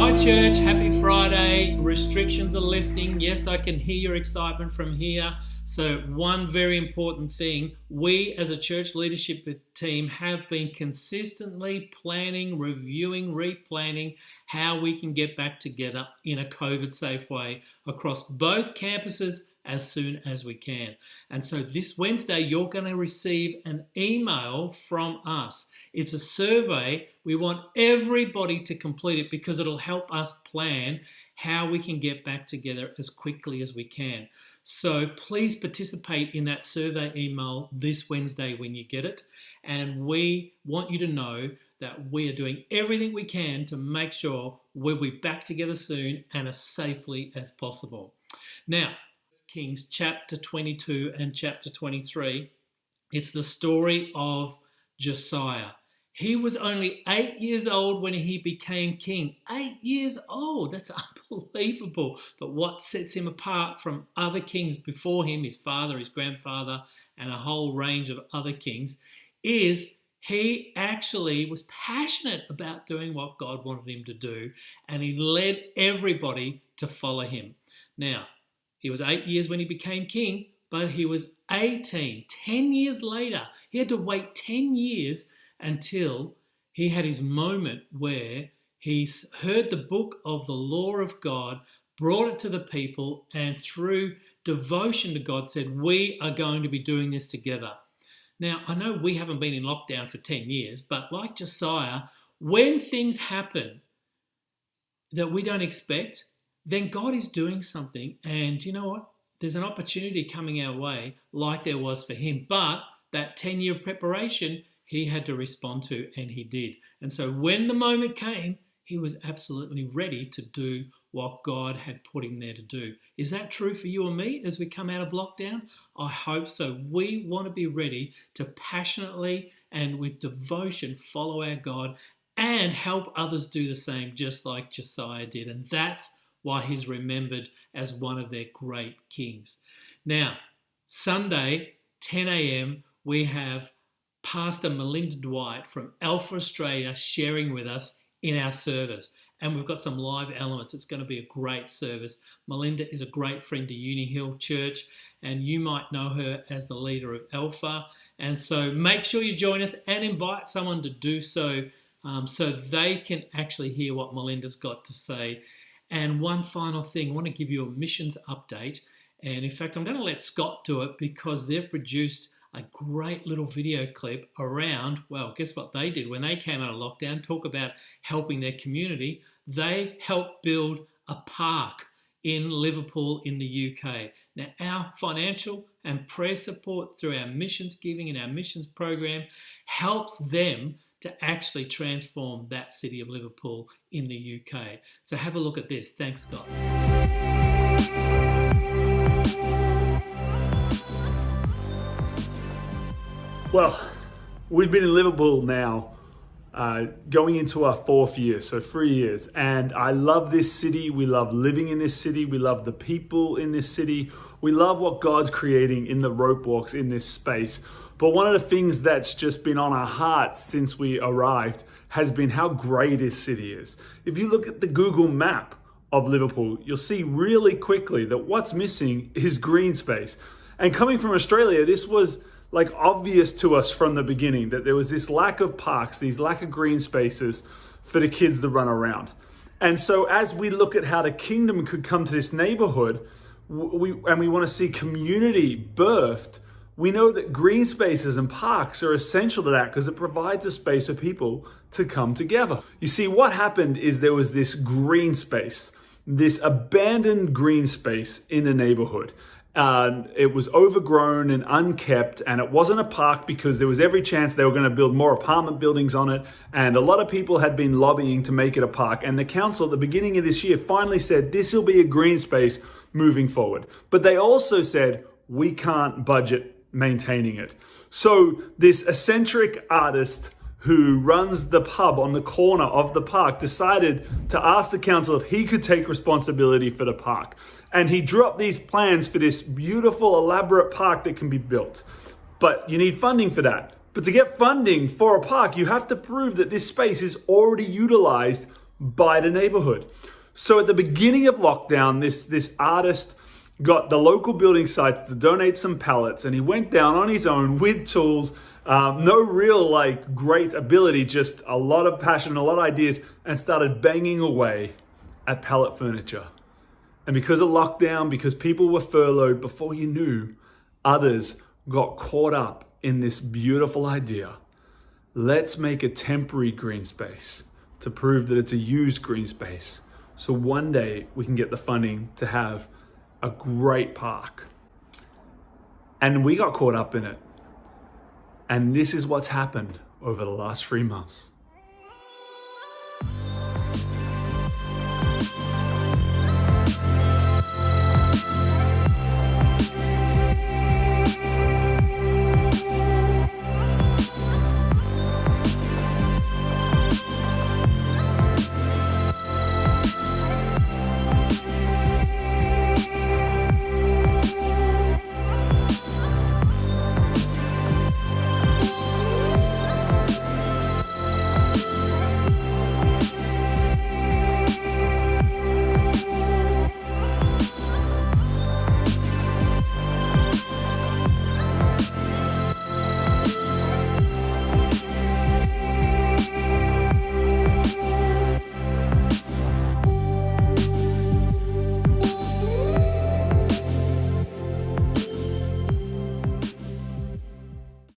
Hi church, happy Friday. Restrictions are lifting. Yes, I can hear your excitement from here. So one very important thing, we as a church leadership team have been consistently planning, reviewing, replanning how we can get back together in a COVID safe way across both campuses as soon as we can. And so this Wednesday, you're going to receive an email from us. It's a survey. We want everybody to complete it because it'll help us plan how we can get back together as quickly as we can. So please participate in that survey email this Wednesday when you get it. And we want you to know that we are doing everything we can to make sure we'll be back together soon and as safely as possible. Now, Kings chapter 22 and chapter 23, it's the story of Josiah. He was only 8 years old when he became king. 8 years old, that's unbelievable. But what sets him apart from other kings before him, his father, his grandfather, and a whole range of other kings, is he actually was passionate about doing what God wanted him to do, and he led everybody to follow him. Now, he was 8 years when he became king, but he was 18, 10 years later. He had to wait 10 years until he had his moment where he heard the book of the law of God, brought it to the people, and through devotion to God said, we are going to be doing this together. Now, I know we haven't been in lockdown for 10 years, but like Josiah, when things happen that we don't expect, then God is doing something. And you know what? There's an opportunity coming our way like there was for him. But that 10-year preparation, he had to respond to, and he did. And so when the moment came, he was absolutely ready to do what God had put him there to do. Is that true for you and me as we come out of lockdown? I hope so. We want to be ready to passionately and with devotion follow our God and help others do the same, just like Josiah did. And that's why he's remembered as one of their great kings. Now, Sunday, 10 a.m., we have Pastor Melinda Dwight from Alpha Australia sharing with us in our service. And we've got some live elements. It's going to be a great service. Melinda is a great friend to UniHill Church, and you might know her as the leader of Alpha. And so make sure you join us and invite someone to do so, so they can actually hear what Melinda's got to say. And one final thing, I want to give you a missions update. And in fact, I'm going to let Scott do it because they've produced a great little video clip around, well, guess what they did when they came out of lockdown, talk about helping their community. They helped build a park in Liverpool in the UK. Now, our financial and prayer support through our missions giving and our missions program helps them to actually transform that city of Liverpool in the UK. So have a look at this. Thanks, Scott. Well, we've been in Liverpool now, going into our 4th year, so 3 years. And I love this city. We love living in this city. We love the people in this city. We love what God's creating in the rope walks in this space. But one of the things that's just been on our hearts since we arrived has been how great this city is. If you look at the Google map of Liverpool, you'll see really quickly that what's missing is green space. And coming from Australia, this was like obvious to us from the beginning that there was this lack of parks, these lack of green spaces for the kids to run around. And so as we look at how the kingdom could come to this neighborhood, we want to see community birthed, we know that green spaces and parks are essential to that because it provides a space for people to come together. You see, what happened is there was this green space, this abandoned green space in the neighborhood. It was overgrown and unkept, and it wasn't a park because there was every chance they were going to build more apartment buildings on it, and a lot of people had been lobbying to make it a park, and the council at the beginning of this year finally said this will be a green space moving forward. But they also said we can't budget maintaining it. So this eccentric artist who runs the pub on the corner of the park decided to ask the council if he could take responsibility for the park. And he drew up these plans for this beautiful, elaborate park that can be built. But you need funding for that. But to get funding for a park, you have to prove that this space is already utilized by the neighborhood. So at the beginning of lockdown, this artist got the local building sites to donate some pallets, and he went down on his own with tools, no real great ability, just a lot of passion, a lot of ideas, and started banging away at pallet furniture. And because of lockdown, because people were furloughed, before you knew, others got caught up in this beautiful idea. Let's make a temporary green space to prove that it's a used green space. So one day we can get the funding to have a great park. And we got caught up in it. And this is what's happened over the last 3 months.